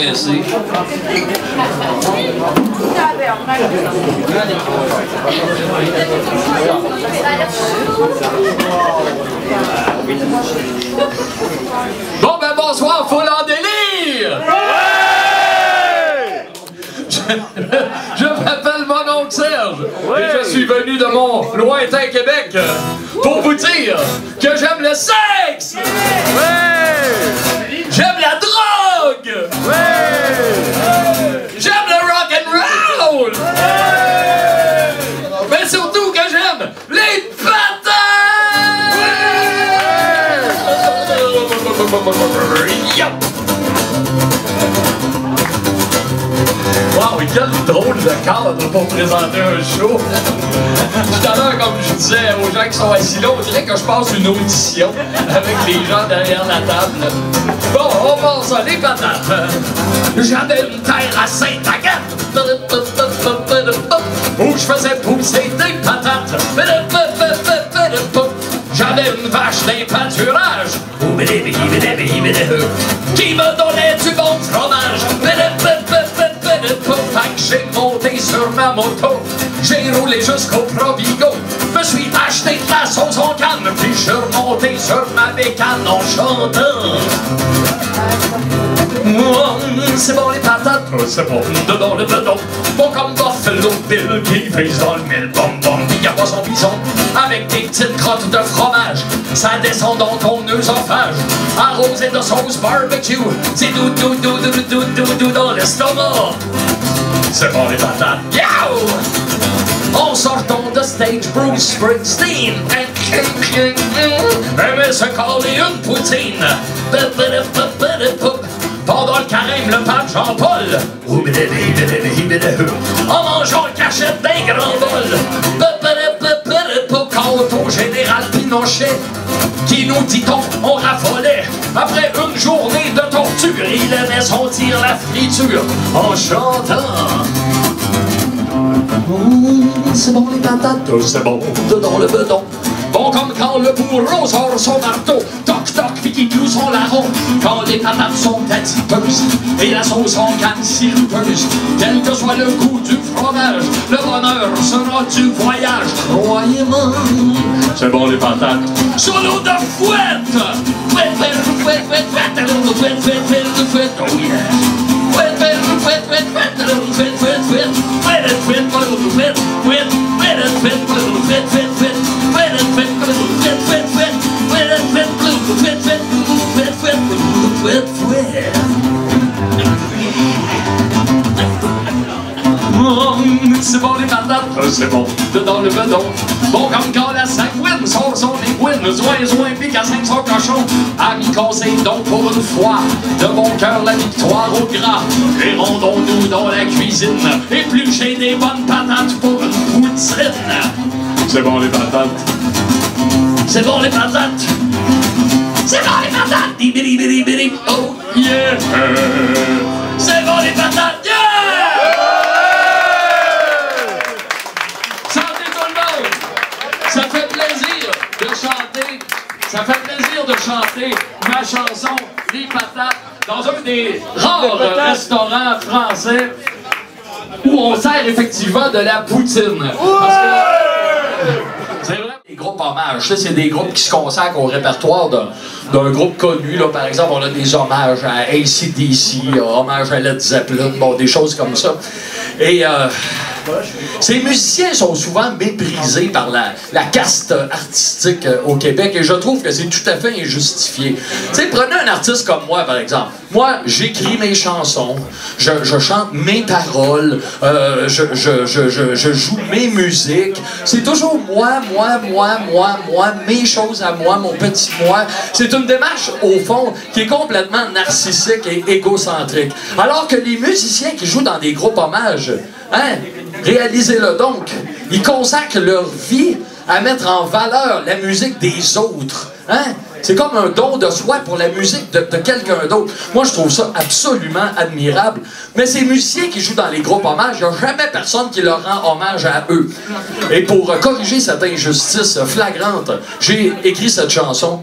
pressé. Bon ben bonsoir, foule en délire! Je m'appelle mon oncle Serge et je suis venu de mon lointain Québec pour vous dire que j'aime le sexe! J'aime la drogue! J'aime le rock and roll! Mais surtout que j'aime les patates! Wow, et quel drôle de cadre pour présenter un show! Tout à l'heure, comme je disais aux gens qui sont assis là, on dirait que je passe une audition avec les gens derrière la table. Bon, on passe à les patates. J'avais une terre à Sainte-Agathe où je faisais pousser des patates. J'avais une vache d'un pâturage qui me donnait du bon fromage. Fait que j'ai monté sur ma moto, j'ai roulé jusqu'au Provigo, me suis acheté de la sauce en canne, puis je suis remonté sur ma bécane en chantant. C'est bon les patates, c'est bon dedans le bedon, bon comme Buffalo Bill qui pèse dans le mille bonbon, il y a pas son bison avec des petites crottes de fromage, ça descend dans ton œsophage, arrosé de sauce barbecue, c'est doudou dans l'estomac. C'est bon les patates. Yow! En sortant de stage, Bruce Springsteen aimait se coller une poutine. Pendant le carême, le pape Jean-Paul, en mangeant le cachette d'un grand bol. Quant au général Pinochet, qui nous dit-on, on raffolait. Après une journée de torture, il aimait sentir la friture en chantant. C'est bon les patates, c'est bon dedans le bedon. Bon comme quand le bourreau sort son marteau, toc toc, puis qu'il cloue son larron. Quand les patates sont adipeuses et la sauce en canne sirupeuse, quel que soit le goût du fromage, le bonheur sera du voyage, croyez-moi. C'est bon les patates. Solo de fouette! Fouette, fouette, fouette, fouette, fouette, fouette, fouette, fouette, fouette, oh yeah! Fouette, fouette, fouette, fouette, fouette, fouette, fouette, fouette, fouette, fouette, fouette, fouette, fouette, fouette, fouette, c'est bon les patates, c'est bon dedans le bedon. Bon comme quand la sanguine sort son iguine, zoin pique à 500 cochons. Amis conseil donc pour une fois, de bon cœur la victoire au gras. Et rendons-nous dans la cuisine, éplucher des bonnes patates pour une poutine. C'est bon les patates. C'est bon les patates. C'est bon les patates. Dibidi bidi bidi. Oh yeah. C'est bon les patates. Yeah. Chantez tout le monde. Ça fait plaisir de chanter. Ça fait plaisir de chanter ma chanson Les Patates dans un des rares restaurants français où on sert effectivement de la poutine. Parce que c'est vrai. Les groupes hommages, c'est des groupes qui se consacrent au répertoire d'un groupe connu. Là. Par exemple, on a des hommages à AC/DC, hommages à Led Zeppelin, bon, des choses comme ça. Et ces musiciens sont souvent méprisés par la caste artistique au Québec et je trouve que c'est tout à fait injustifié. Tu sais, prenez un artiste comme moi, par exemple. Moi, j'écris mes chansons, je chante mes paroles, je joue mes musiques. C'est toujours moi, mes choses à moi, mon petit moi. C'est une démarche, au fond, qui est complètement narcissique et égocentrique. Alors que les musiciens qui jouent dans des groupes hommages, hein, réalisez-le donc, ils consacrent leur vie à mettre en valeur la musique des autres. Hein? C'est comme un don de soi pour la musique de quelqu'un d'autre. Moi, je trouve ça absolument admirable. Mais ces musiciens qui jouent dans les groupes hommages, il n'y a jamais personne qui leur rend hommage à eux. Et pour corriger cette injustice flagrante, j'ai écrit cette chanson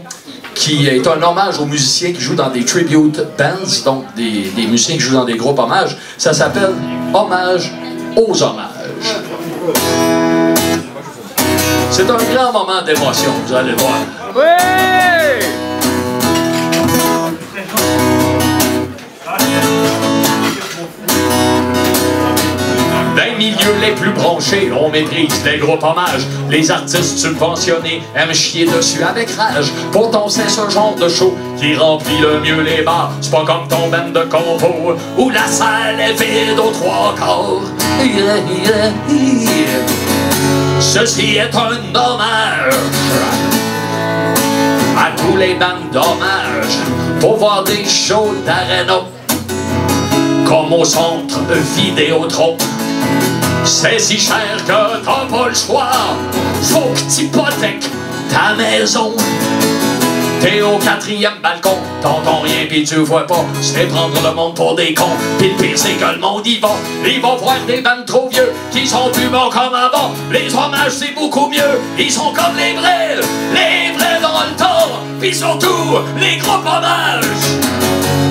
qui est un hommage aux musiciens qui jouent dans des tribute bands, donc des musiciens qui jouent dans des groupes hommages. Ça s'appelle Hommage aux hommages. C'est un grand moment d'émotion, vous allez voir. Oui! Dans les milieux les plus branchés, on méprise les groupes hommages. Les artistes subventionnés aiment chier dessus avec rage. Pourtant c'est ce genre de show qui remplit le mieux les bars. C'est pas comme ton band de compo où la salle est vide aux trois quarts. Ceci est un hommage à tous les bandes d'hommage pour voir des shows d'arena comme au centre Vidéotron. C'est si cher que t'as pas le choix, faut que t'hypothèques ta maison. T'es au 4e balcon, t'entends rien pis tu vois pas. C'est prendre le monde pour des cons, pis le pire c'est que le monde y va. Ils vont voir des bandes trop vieux, qui sont plus bons comme avant. Les hommages c'est beaucoup mieux, ils sont comme les vrais dans le temps. Pis surtout, les groupes hommages,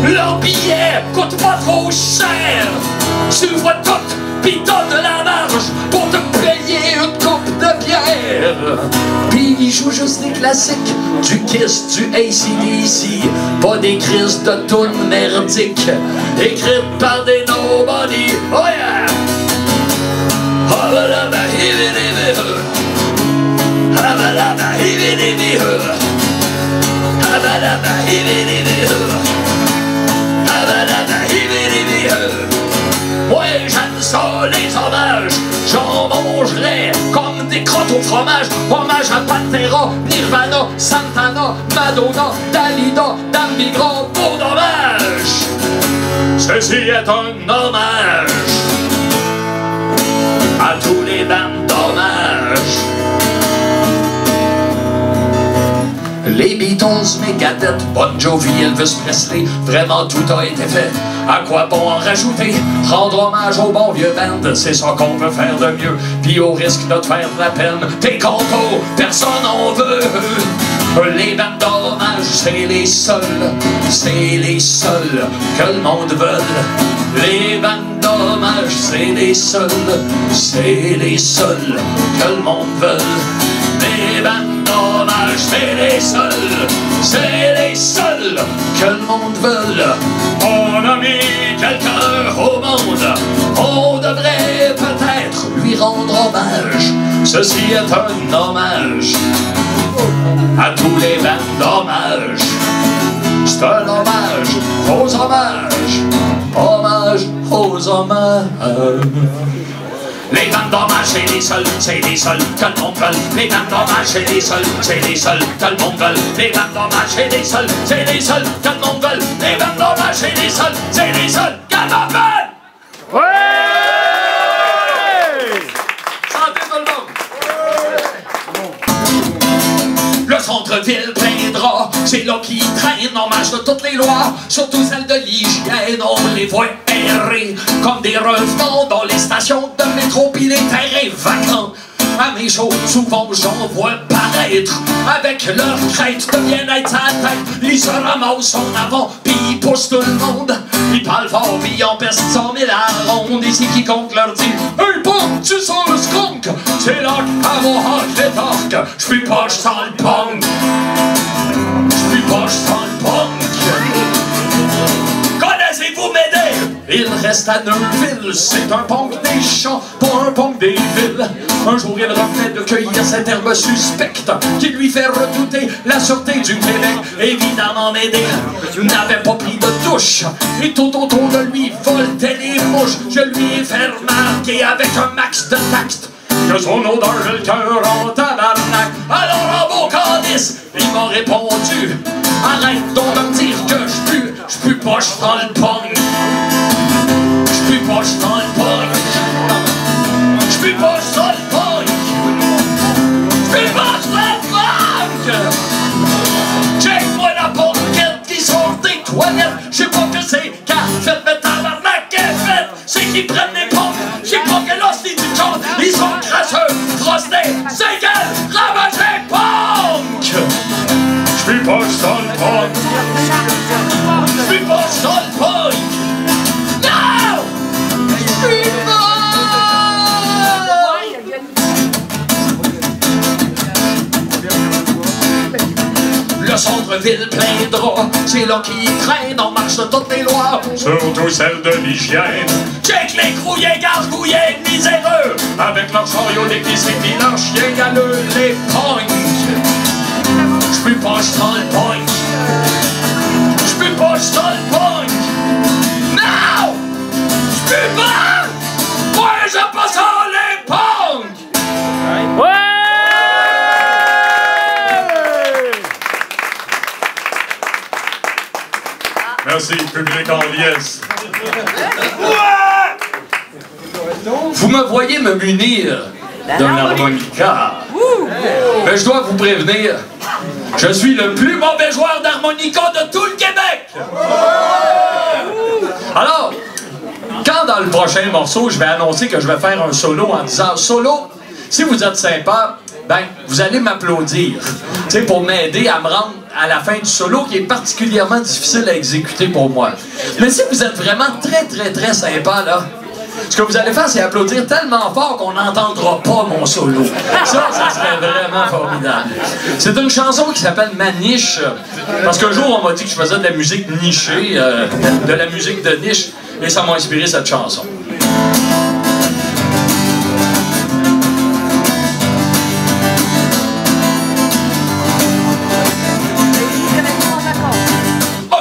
leurs billets coûtent pas trop cher. Tu vois tout, pis t'as de la marge pour te payer une coupe de bière. Pis ils jouent juste des classiques, du Kiss, du AC/DC, pas des crises de tunes merdiques, écrites par des nobody. Oh yeah! Ouais, j'aime ça, les hommages. J'en mangerais comme des crottes au fromage. Hommage à Pantera, Nirvana, Santana, Madonna, Dalida, Dambigra, pour dommage. Ceci est un hommage à tous les bandes d'hommage. Les Beatles, Megadeth, Bon Jovi, Elvis Presley, vraiment tout a été fait. À quoi bon en rajouter? Rendre hommage au bon vieux band, c'est ça qu'on peut faire de mieux. Puis au risque de te faire de la peine, tes compos, personne en veut. Les bandes d'hommage, c'est les seuls que le monde veut. Les bandes d'hommage, c'est les seuls que le monde veut. Les bandes d'hommage, c'est les seuls que le monde veut. On a mis quelqu'un au monde, on devrait peut-être lui rendre hommage. Ceci est un hommage à tous les bandes d'hommage. C'est un hommage aux hommages, hommage aux hommages. Les bandes d'hommage, c'est les seuls que le monde veut. Les bandes d'hommage, c'est les seuls que le monde veut. Les bandes d'hommage, c'est les seuls que le monde veut. Les bandes d'hommage, c'est les seuls que le monde veut. Ouais! Chantez tout le monde! Le centre-ville plaindra, c'est là qui traîne hommage de toutes les lois, surtout celles de l'hygiène. On les voit errer comme des revenants dans les stations de métro pis les terrains vacants. À mes shows, souvent j'en vois paraître avec leur crête de bien-être à la tête. Ils se ramassent en avant, pis ils poussent tout le monde. Ils parlent fort, pis ils en pestent 100 000 à ronde. Et si quiconque leur dit « Hey punk, tu sens le skunk ?» C'est là qu'à mon hâte rétorque « J'suis pas, j'sens le punk. J'suis pas, j'sens le punk. » Connaissez-vous m'aider? Il reste à Neuville, c'est un punk des champs, pas un punk des villes. Un jour il revenait de cueillir cette herbe suspecte qui lui fait redouter la sûreté du Québec. Évidemment m'aider n'avait pas pris de douche et tout autour de lui voltaient les mouches. Je lui ai fait remarquer avec un max de tact que son odeur le cœur en tabarnak. Alors en beau calice, il m'a répondu: arrête donc de me dire que j'pue pas, j'prends le punk. J'pue pas, j'prends le punk. J'pue pas, j'prends le punk. J'pue pas, j'prends le punk. Check-moi la banquette qui sort des toilettes. J'sais pas que c'est qu'a fait, mais tabarnak est fait. C'est qu'ils prennent les punks. J'sais pas quelle hostie du compte. Ils sont crasseux, frostés, c'est qu'elle ravagée punk. J'pue poche dans le punk. Je suis poche dans le punk. Non! Je suis pas! Le centre-ville plein de draps, c'est là qu'ils traînent en marche de toutes les lois, surtout celle de l'hygiène. Check les grouillés, gargouillés, miséreux, avec leurs chariots déguisés pis leurs chiens galeux, les punks. J'pus pas dans le punk. J'pus pas dans le punk. Non! J'pus pas! Moi, j'aime pas ça, les punks! Ouais! Merci, public en liesse. Vous me voyez me munir d'un harmonica. Mais je dois vous prévenir, je suis le plus mauvais joueur d'harmonica de tout le Québec. Alors, quand dans le prochain morceau, je vais annoncer que je vais faire un solo en disant « Solo, si vous êtes sympa, ben, vous allez m'applaudir. » Tu sais, pour m'aider à me rendre à la fin du solo qui est particulièrement difficile à exécuter pour moi. Mais si vous êtes vraiment très sympa, là, ce que vous allez faire, c'est applaudir tellement fort qu'on n'entendra pas mon solo. Ça serait vraiment formidable. C'est une chanson qui s'appelle Ma niche, parce qu'un jour, on m'a dit que je faisais de la musique nichée, de la musique de niche, et ça m'a inspiré cette chanson.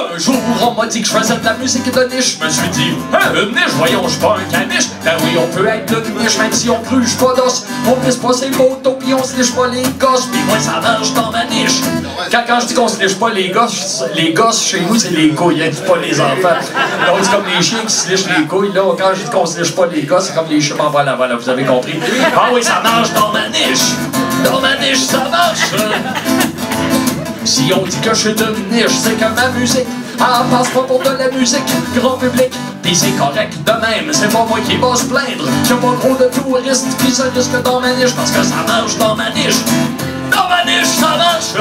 Un jour, on m'a dit que je faisais de la musique de niche. Je me suis dit, hein, une niche, voyons, je suis pas un caniche. Ben oui, on peut être de niche, même si on cruche pas d'os. On pisse pas ses motos, pis on se liche pas les gosses. Pis moi, ça marche dans ma niche. Quand je dis qu'on se liche pas les gosses chez nous, c'est les couilles, hein, c'est pas les enfants. Donc, c'est comme les chiens qui se lichent les couilles. Là, quand je dis qu'on se liche pas les gosses, c'est comme les chiens. Voilà, vous avez compris. Ah oui, ça marche dans ma niche. Dans ma niche, ça marche. Si on dit que je suis d'une niche, c'est que ma musique, elle passe pas pour de la musique grand public. Pis c'est correct de même, c'est pas moi qui va se plaindre. Y'a pas trop de touristes qui se risquent dans ma niche, parce que ça marche dans ma niche. Dans ma niche, ça marche.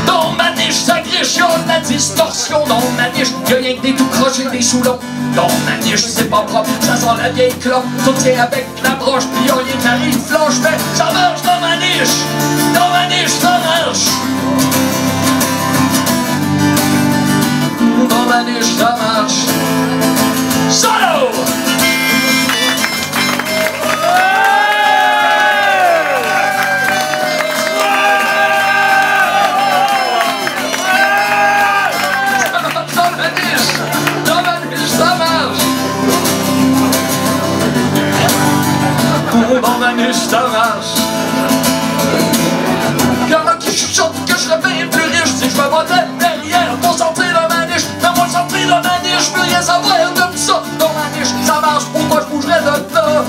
Dans ma niche, ça griche, y'a de la distorsion. Dans ma niche, y'a rien que des tout crochés, des sous-longs. Dans ma niche, c'est pas propre, ça sent la vieille clope. Tout tient avec la broche, pis y'a rien qui arrive flanche. Mais ça marche dans ma niche. Dans ma niche, ça marche. Dans ma niche, ça marche. Solo! Dans ma niche, ça marche. Y'en a qui chuchotent que je serais bien plus riche si je me votais derrière pour sortir de ma niche. Mais moi, sortir de ma niche, je veux rien savoir de ça. Dans ma niche, ça marche. Pourquoi je bougerais de là?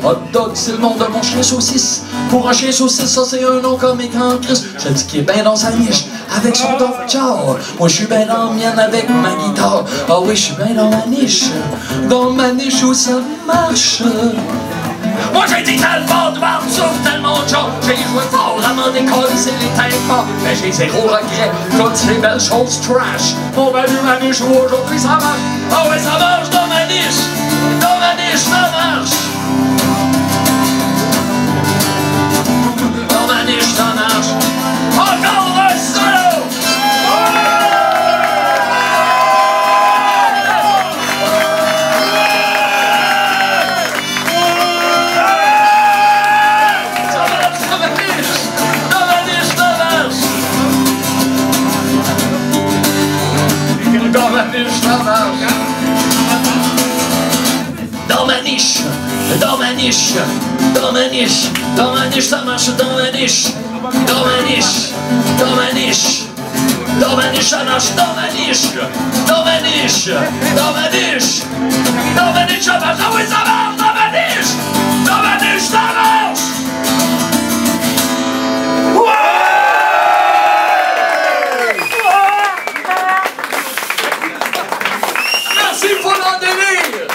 Hot dog, c'est le nom de mon chien saucisse. Pour un chien saucisse, ça c'est un nom comme écran Christ. Je dis qu'il est bien dans sa niche, avec son dog jar. Moi je suis bien dans la mienne avec ma guitare. Ah oui, je suis bien dans ma niche. Dans ma niche où ça marche. Moi j'ai dit tellement de barbe, souffle tellement de gens. J'ai joué fort à m'en décoller, c'est les tympans. Mais j'ai zéro regret, toutes ces belles choses trash. On va ma niche où aujourd'hui ça marche. Ah ouais, ça marche dans ma niche. Dans ma niche, ça marche. Dans ma niche, ça marche. Encore un solo! Dans ma niche, dans ma niche, dans ma niche, dans ma niche, ça marche dans ma niche, dans ma niche, dans ma niche, dans ma niche, ça marche dans ma niche, dans ma niche, dans ma niche, dans ma niche, ça marche, ah oui, ça marche dans ma niche, ça marche. Merci pour l'en délire.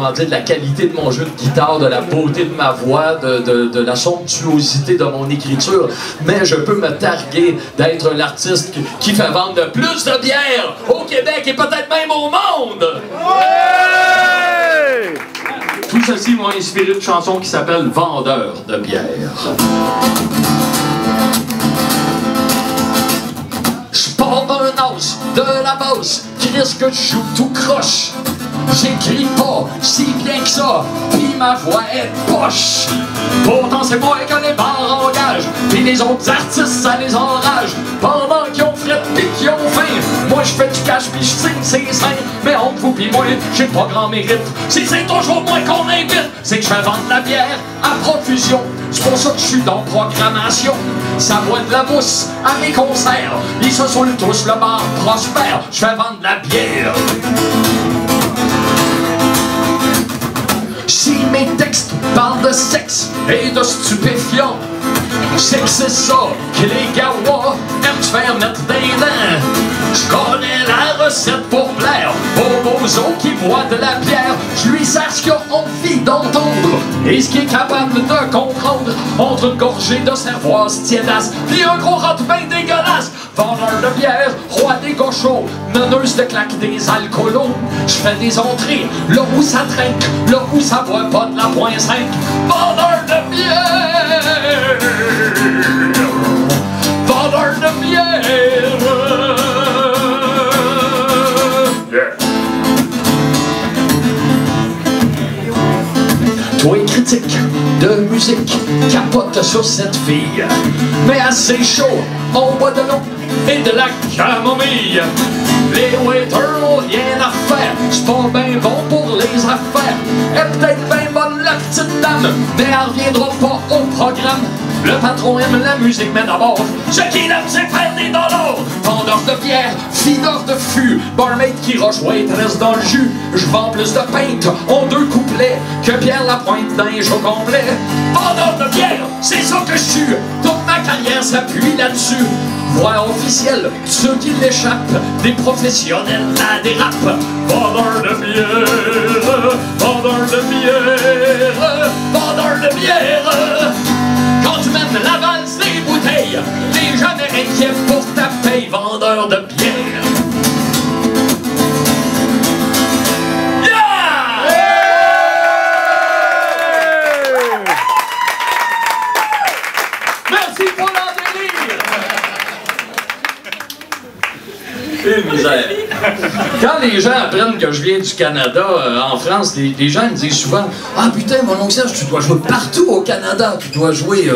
comment dire, de la qualité de mon jeu de guitare, de la beauté de ma voix, de la somptuosité de mon écriture, mais je peux me targuer d'être l'artiste qui fait vendre le plus de bière au Québec et peut-être même au monde! Ouais! Tout ceci m'a inspiré une chanson qui s'appelle « Vendeur de bière ». J'porte un os de la bosse, Chris que je joue tout croche. J'écris pas si bien que ça, pis ma voix est poche. Pourtant c'est moi que les bars engagent, pis les autres artistes ça les enrage. Pendant qu'ils ont fret pis qu'ils ont faim, moi je fais du cash pis je signe ses seins. Mais entre vous pis moi, j'ai pas grand mérite. Si c'est toujours moi qu'on invite, c'est que je fais vendre la bière à profusion. C'est pour ça que je suis dans programmation. Ça boit de la mousse à mes concerts, ils se saoulent tous, le bar prospère. Je fais vendre de la bière. Si mes textes parlent de sexe et de stupéfiants, c'est que c'est ça que les gawas aiment se faire mettre des dents. Je connais la recette pour plaire aux bozos qui boivent de la bière. Je lui sers ce qu'ils ont envie d'entendre et ce qu'il est capable de comprendre. Entre une gorgée de cervoise tiédasse et un gros rot bien dégueulasse. Vendeur de bière, roi des gauchos, meneuse de claque des alcoolos. Je fais des entrées là où ça trinque, là où ça boit pas de la .5. Vendeur de bière, vendeur de bière. Toi critique de musique, capote sur cette fille. Mais assez chaud, on boit de l'eau et de la camomille. Les waiters ont rien à faire, c'est pas bien bon pour les affaires. Elle est peut-être bien bonne la petite dame, mais elle reviendra pas au programme. Le patron aime la musique, mais d'abord, ce qu'il aime c'est faire des dollars. Vendeur de bière, fideur de fût, barmaid qui roche waitress dans le jus. Je vends plus de pinte en 2 couplets que Pierre Lapointe dans les shows complets. Vendeur de bière, c'est ça que je suis. Toute ma carrière s'appuie là-dessus. Voix officielle, ceux qui l'échappent, des professionnels à des rap. Vendeur de bière, vendeur de bière, vendeur de bière. Quand tu mènes la valse des bouteilles, t'es jamais inquiet pour ta paye, vendeur de bière. Yeah! Yeah! Merci pour leur délire. Une misère. Quand les gens apprennent que je viens du Canada, en France, les gens me disent souvent « Ah putain, mon oncle Serge, tu dois jouer partout au Canada, tu dois jouer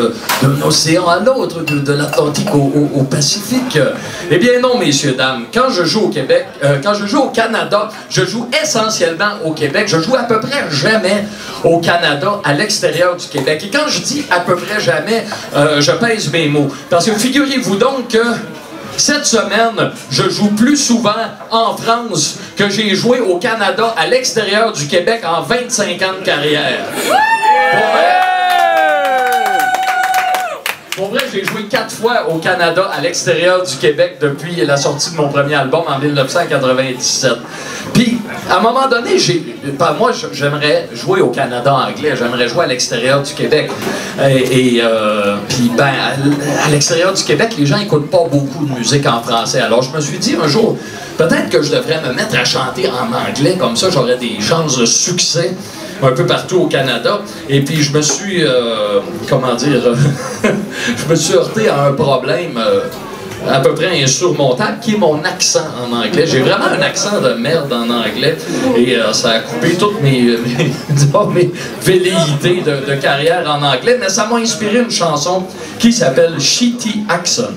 d'un océan à l'autre, de l'Atlantique au Pacifique. » Eh bien non, messieurs, dames, quand je joue au Québec, quand je joue au Canada, je joue essentiellement au Québec. Je joue à peu près jamais au Canada, à l'extérieur du Québec. Et quand je dis à peu près jamais, je pèse mes mots. Parce que figurez-vous donc que cette semaine, je joue plus souvent en France que j'ai joué au Canada à l'extérieur du Québec en 25 ans de carrière. Pour vrai, j'ai joué 4 fois au Canada à l'extérieur du Québec depuis la sortie de mon premier album en 1997. Puis, à un moment donné, moi, j'aimerais jouer au Canada anglais, j'aimerais jouer à l'extérieur du Québec. Puis, ben, à l'extérieur du Québec, les gens n'écoutent pas beaucoup de musique en français. Alors, je me suis dit un jour, peut-être que je devrais me mettre à chanter en anglais, comme ça, j'aurais des chances de succès un peu partout au Canada. Et puis, je me suis, comment dire, je me suis heurté à un problème à peu près insurmontable, qui est mon accent en anglais. J'ai vraiment un accent de merde en anglais, et ça a coupé toutes mes velléités de carrière en anglais, mais ça m'a inspiré une chanson qui s'appelle Shitty Accent.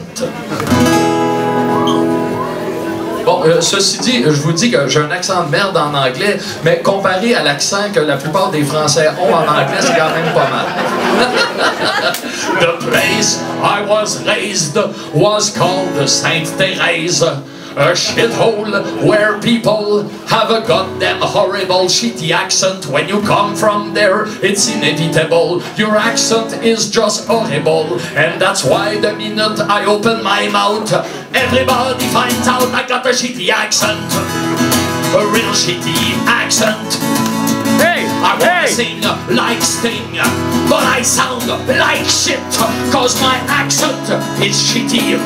Bon, ceci dit, je vous dis que j'ai un accent de merde en anglais, mais comparé à l'accent que la plupart des Français ont en anglais, c'est quand même pas mal. The place I was raised was called Sainte Thérèse, a shithole where people have a goddamn horrible shitty accent. When you come from there, it's inevitable. Your accent is just horrible, and that's why the minute I open my mouth, everybody finds out I got a shitty accent, a real shitty accent. Hey! I wanna sing like Sting, but I sound like shit, cause my accent is shitty.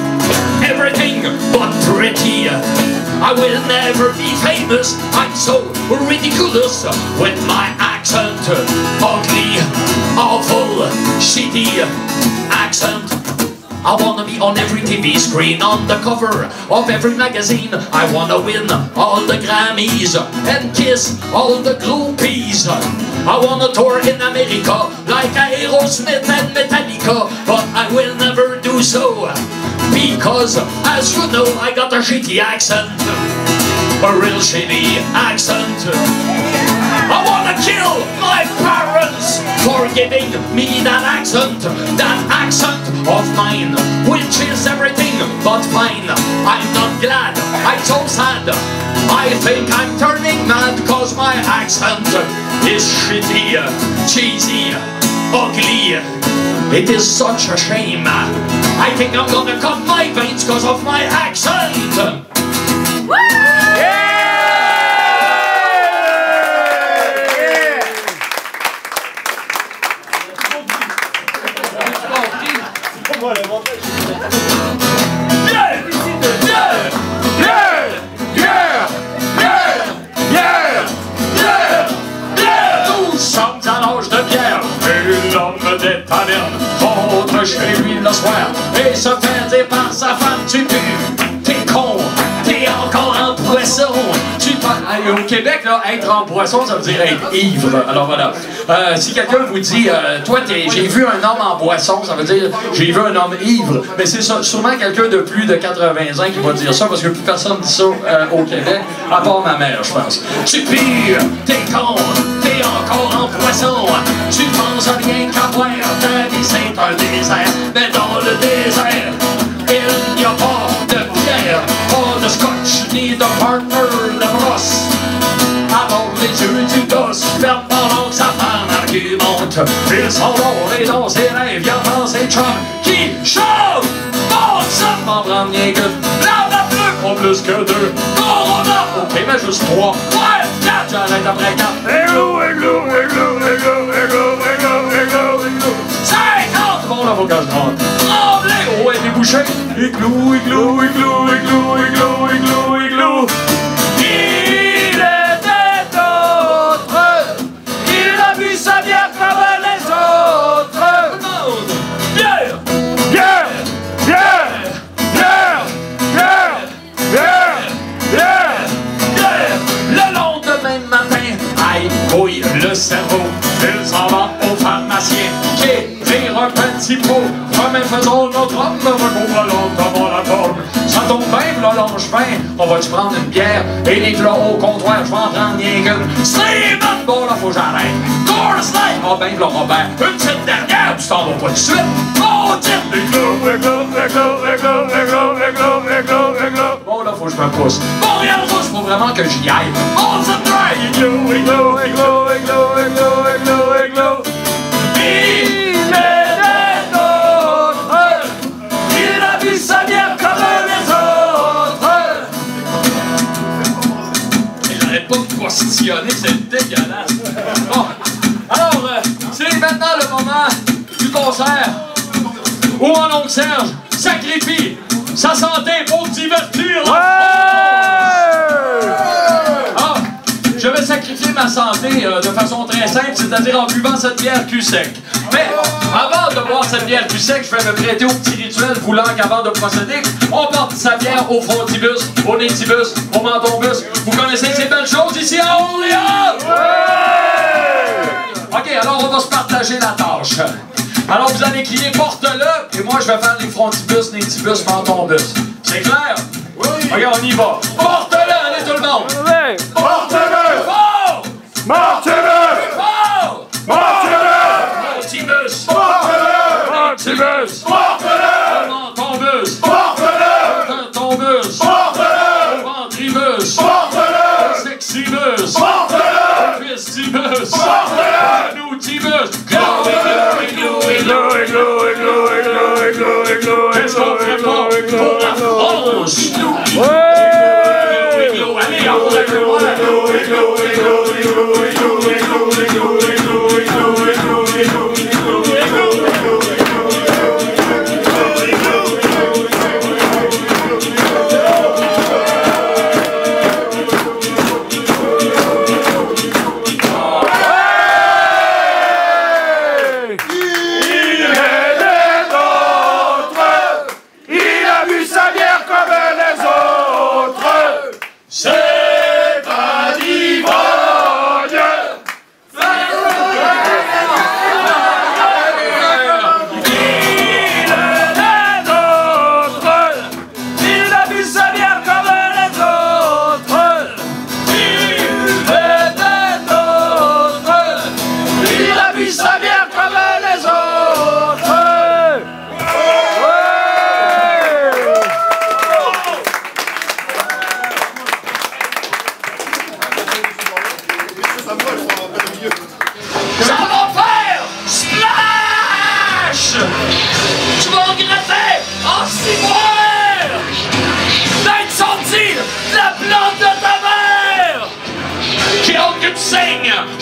Everything but pretty. I will never be famous, I'm so ridiculous with my accent. Ugly, awful, shitty accent. I wanna be on every TV screen, on the cover of every magazine. I wanna win all the Grammys and kiss all the groupies. I wanna tour in America like Aerosmith and Metallica, but I will never do so because, as you know, I got a shitty accent, a real shitty accent. I wanna kill my parents for giving me that accent of mine, which is everything but fine. I'm not glad, I'm so sad. I think I'm turning mad cause my accent is shitty, cheesy, ugly. It is such a shame. I think I'm gonna cut my veins cause of my accent. Woo! Nous sommes à l'âge de pierre et l'homme des tavernes rentre chez lui le soir et se fait dire par sa femme: tu pues, t'es con, t'es encore un poisson. Au Québec, là, être en poisson, ça veut dire être ivre. Alors voilà. Si quelqu'un vous dit, toi, j'ai vu un homme en poisson, ça veut dire j'ai vu un homme ivre. Mais c'est sûrement quelqu'un de plus de 80 ans qui va dire ça, parce que plus personne dit ça au Québec, à part ma mère, je pense. Tu pues, t'es con, t'es encore en poisson. Tu penses à rien qu'à boire, ta vie c'est un désert. Mais dans le désert, il n'y a pas de bière, pas de scotch, ni de partner de brosse. Alors les yeux du gosse ferment pendant que sa femme argumente. Il s'endort et dans ses rêves, il entend ses chums qui chantent. Bon, ça m'en prend rien que la bleu, pas plus que deux. Corona, ok, mais juste trois. Ouais, quatre, j'arrête après quatre. Églou, églou, églou, églou, églou, églou, églou, églou. 50, bon là, faut que je rentre. Tremblez, oh, et débouché. Églou, églou, églou, églou, églou, églou, églou. Il était autre, il a bu sa bière comme les autres. Bière, bière, bière, bière, bière, bière, bière, bière. Le lendemain matin, aïe, couille le cerveau. Il s'en va au pharmacien qui écrire un petit pot. Même faisons notre homme, va comprendre comment la forme. Ça tombe bien, v'là Langevin, on va-tu prendre une bière? Et les plats au comptoir, je vais en prendre rien qu'une. Steven, bon là faut que j'arrête. Coors Light, ah ben v'là Robert. Une petite dernière, tu t'en vas pas tout de suite. Oh, tiens, églou, églou, églou, églou, églou, églou, églou, églou. Bon là faut que je me pousse. Montréal Rouge, faut vraiment que j'y aille. On se dry, églou, églou, églou, églou, églou, églou, églou. Sa bière comme les autres. Et j'arrête pas de postillonner, c'est dégueulasse. Bon, alors, c'est maintenant le moment du concert où mon oncle Serge sacrifie sa santé pour divertir la France. Je vais sacrifier ma santé de façon très simple, c'est-à-dire en buvant cette bière cul sec. Mais avant de boire cette bière cul sec, je vais me prêter au petit rituel voulant qu'avant de procéder, on porte sa bière au frontibus, au nétibus, au mentonbus. Vous connaissez ces belles choses ici à Orléans? OK, alors on va se partager la tâche. Alors vous allez crier « porte-le » et moi je vais faire les frontibus, nétibus, mentonbus. C'est clair? Oui! OK, on y va. Porte-le, allez tout le monde! Oui. Porte-le! Fort! Porte-le! Fort! Porte-le! Montibus! Porte-le! Montibus! Porte-le! Mentonbus! Porte-le! Tontobus! Porte-le! Ventribus! Porte-le! Sexibus! Porte-le! Twistibus! Porte-le! Noutibus! Glory, glory, glory, glory, glory, glory, glory, glory, glory. Qu'est-ce qu'on fait pas pour la France? Allez, on va le voir.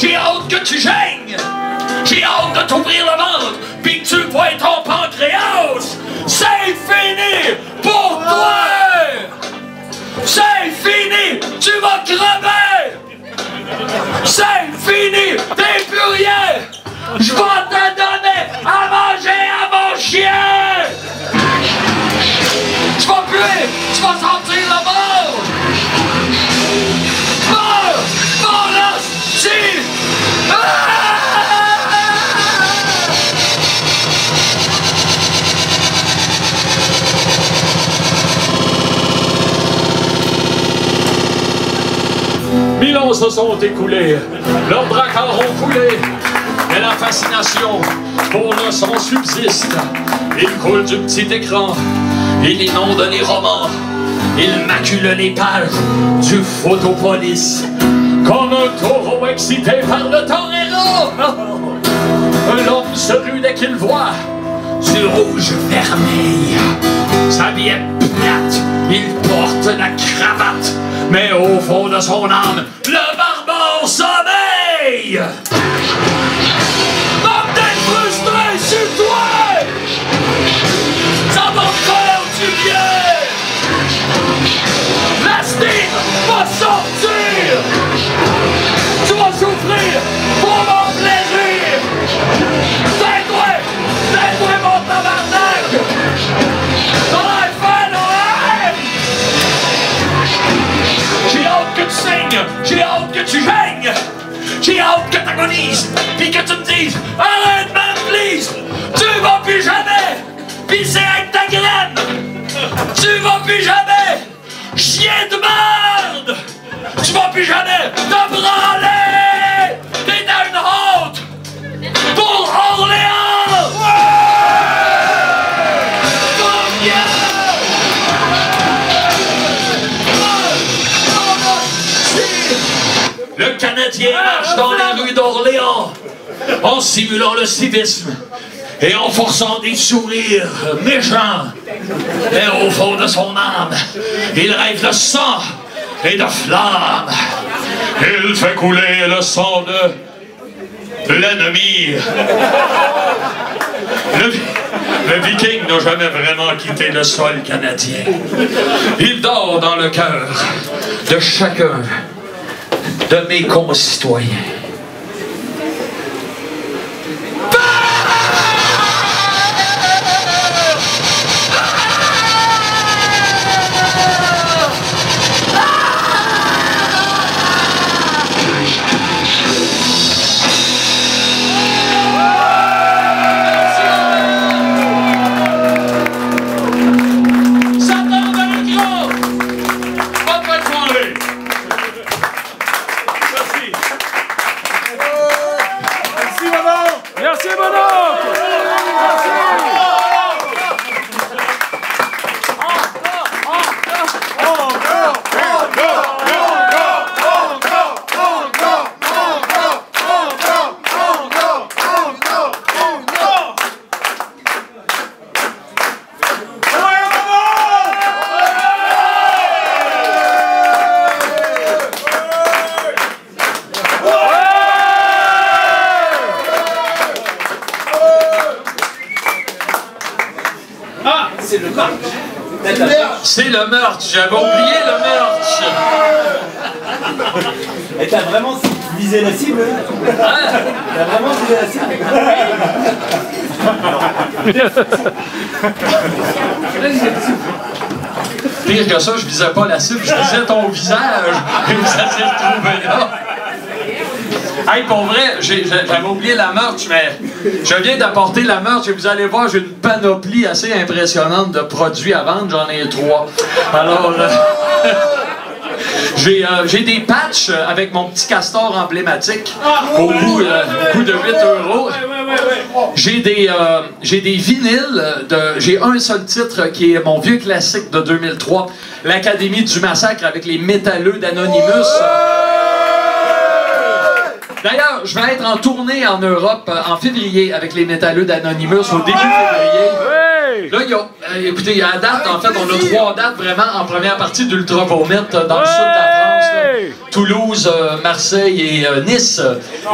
J'ai hâte que tu gênes. J'ai hâte de t'ouvrir le ventre, puis que tu vois ton pancréas. C'est fini pour toi. C'est fini, tu vas crever. C'est fini, t'es plus rien. Je vais te donner à manger à mon chien. Tu vas puer, tu vas sentir la mort. Meurs, mon hostie. Ah! 1000 ans se sont écoulés, leurs dracars ont coulé, mais la fascination pour le son subsiste. Il coule du petit écran, il inonde les romans, il macule les pages du Photopolis. Comme un taureau excité par le torero, l'homme se rue dès qu'il voit du rouge vermeil. Sa vie est plate, il porte la cravate, mais au fond de son âme, le barbare sommeille. Manque d'être frustré sur toi, ça va te faire du bien. La style va sortir, tu vas souffrir pour mon plaisir. Tais-toi mon tabarnak. J'ai hâte que tu saignes, j'ai hâte que tu gênes, j'ai hâte que t'agonises, puis que tu me dises arrête man please, tu vas plus jamais pisser avec ta graine, tu vas plus jamais chien de merde, tu vas plus jamais te branler, t'es dans une honte pour Orléans. Le Canadien marche dans les rues d'Orléans en simulant le civisme et en forçant des sourires méchants. Mais au fond de son âme, il rêve de sang et de flammes. Il fait couler le sang de l'ennemi. Le Viking n'a jamais vraiment quitté le sol canadien. Il dort dans le cœur de chacun de mes concitoyens. Merci, Bono! C'est le merch. C'est le merch, j'avais oublié le merch. Et t'as vraiment visé la cible? Hein? T'as vraiment visé la cible? Pire que ça, je visais pas la cible, je visais ton visage. Et ça s'est retrouvé là. Hey, pour vrai, j'avais oublié la merch, mais je viens d'apporter la merch et vous allez voir, j'ai une panoplie assez impressionnante de produits à vendre, j'en ai 3. Alors, j'ai des patchs avec mon petit castor emblématique au coût de 8 €. J'ai des vinyles, j'ai un seul titre qui est mon vieux classique de 2003, l'Académie du Massacre avec les métalleux d'Anonymous. D'ailleurs, je vais être en tournée en Europe en février avec les métalleux d'Anonymous au début février. Là, écoutez, il y a la date, en fait, on a 3 dates vraiment en première partie d'Ultra Vomit dans le sud de la France. Là. Toulouse, Marseille et Nice.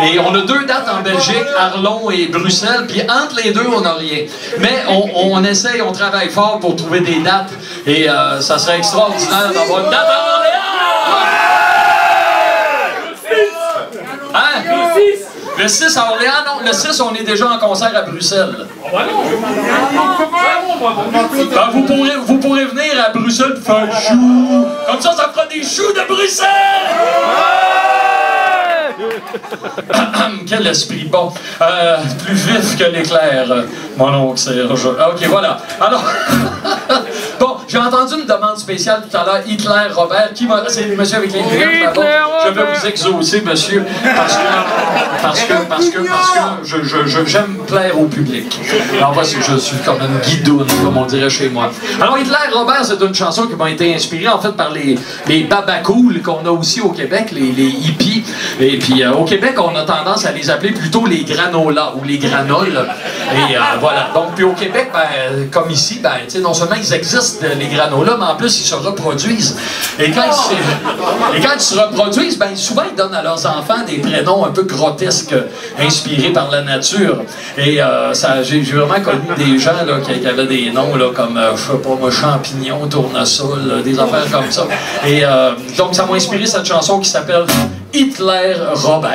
Et on a 2 dates en Belgique, Arlon et Bruxelles, puis entre les 2, on n'a rien. Mais on essaye, on travaille fort pour trouver des dates, et ça serait extraordinaire d'avoir une date à Orléans! Hein? Le 6 à Orléans, non. Le 6, on est déjà en concert à Bruxelles. Ben, vous pourrez venir à Bruxelles pour faire chou. Comme ça fera des choux de Bruxelles! Quel esprit bon. Plus vif que l'éclair, mon oncle Serge. Ok, voilà. Alors, bon, j'ai entendu une demande spéciale tout à l'heure. Hitler Robert, c'est le monsieur avec les lunettes là-bas. Je vais vous exaucer, monsieur, parce que j'aime plaire au public. Alors voici, je suis comme une guidoune, comme on dirait chez moi. Alors, Hitler Robert, c'est une chanson qui m'a été inspirée en fait par les babacools qu'on a aussi au Québec, les hippies. Et puis au Québec, on a tendance à les appeler plutôt les granolas ou les granoles. Et voilà. Donc, puis au Québec, ben, comme ici, ben, non seulement ils existent, les granolas, mais en plus, ils se reproduisent. Et quand ils se reproduisent, ben, souvent, ils donnent à leurs enfants des prénoms un peu grotesques, inspirés par la nature. Et j'ai vraiment connu des gens là, qui avaient des noms là, comme, je sais pas moi, champignons, tournesol, des affaires comme ça. Et donc, ça m'a inspiré cette chanson qui s'appelle Hitler Robert.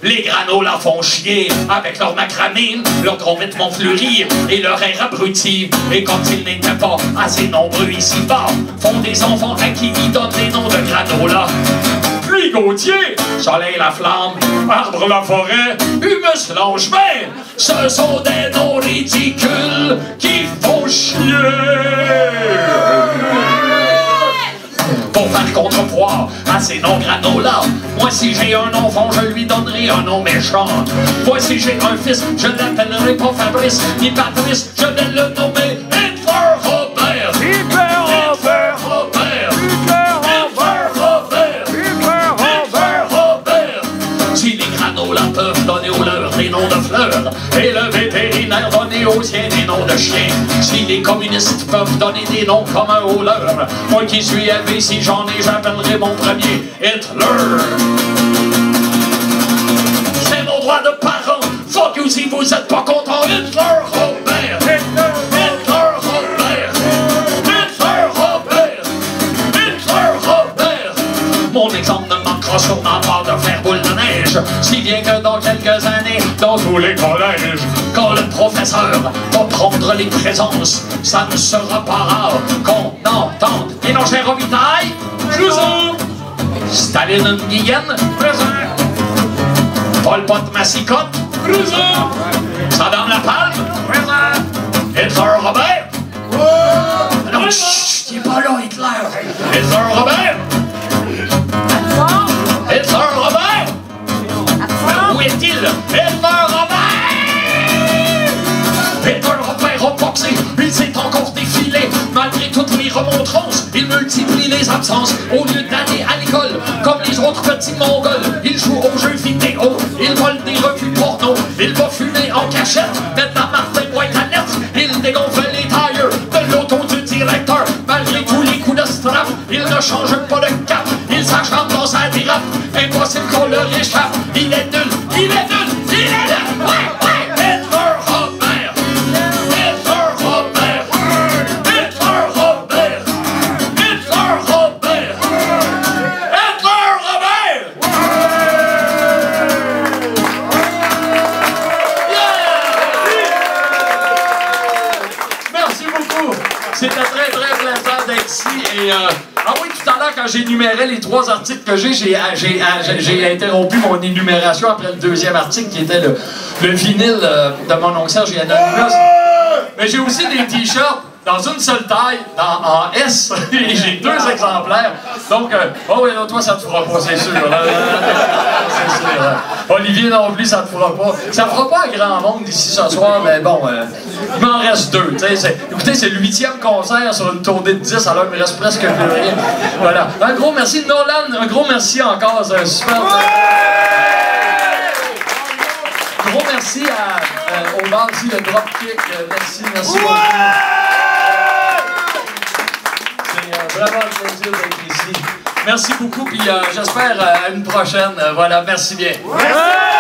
Les granolas font chier avec leur macramine, leur gros vêtements fleuris et leur air abruti. Et quand ils n'étaient pas assez nombreux ici-bas, font des enfants à qui ils donnent des noms de granolas. Pluie Gauthier, Soleil la flamme, Arbre la forêt, Humus Langevin, ce sont des noms ridicules qui font chier. Pour faire contrepoids à ces noms granolas, moi si j'ai un enfant, je lui donnerai un nom méchant. Moi si j'ai un fils, je ne l'appellerai pas Fabrice ni Patrice, je vais le nommer Hitler Robert. Hitler Robert. Hitler Robert. Hitler Robert. Si les granolas peuvent donner aux leurs des noms de fleurs, et le vétérinaire donner aux siens des noms de chiens, si les communistes peuvent donner des noms communs aux leurs, moi qui suis élevé, si j'en ai, j'appellerai mon premier Hitler. C'est mon droit de parent. Fuck you si vous êtes pas content. Hitler Robert. Hitler Robert. Hitler Robert. Hitler Robert. Mon exemple ne manquera sûrement pas de faire boule de neige, si bien que dans quelques années, dans tous les collèges, quand le professeur va prendre les présences, ça ne sera pas rare qu'on entende Pinochet Robitaille, présent. Staline Nguyen, présent. Pol Pot Massicotte, présent. Saddam Lapalme, présent. Hitler Robert. Non, chut, il est pas là, Hitler. Hitler Robert. Hitler Robert. Où est-il? Hitler Robert. Hitler Robert a boxé, il s'est encore défilé. Malgré toutes les remontrances, il multiplie les absences. Au lieu d'aller à l'école, comme les autres petits mongols, il joue aux jeux vidéo, il vole des revues porno, il va fumer en cachette, mettre la marque boîte à lettres, il dégonfle les tailleurs de l'auto du directeur. Malgré tous les coups de strap, il ne change pas de cap, il s'acharne dans sa dérape, impossible qu'on le réchappe. Il est nul, il est nul, il est nul. Ouais, ouais. Hitler Robert. Hitler Robert. Hitler Robert. Hitler Robert. Hitler Robert. Yeah! Merci beaucoup. C'était très plaisant d'être ici. Et ah oui, tout à l'heure, quand j'énumérais les 3 articles que j'ai interrompu mon énumération après le 2e article qui était le vinyle de mon oncle Serge et Anonymous. Mais j'ai aussi des t-shirts dans une seule taille, en S, et j'ai 2 exemplaires. Donc, oh oui, non, toi, ça te fera pas, c'est sûr. C'est sûr. Olivier non plus, ça te fera pas. Ça fera pas un grand monde ici ce soir, mais bon, il m'en reste 2. Écoutez, c'est le 8e concert sur une tournée de 10, alors il me reste presque plus rien. Voilà. Un gros merci, Nolan, un gros merci encore, c'est un super. Gros merci au bar ici, le Dropkick. Merci beaucoup. Vraiment un plaisir d'être ici. Merci beaucoup, puis j'espère à une prochaine. Voilà, merci bien. Merci!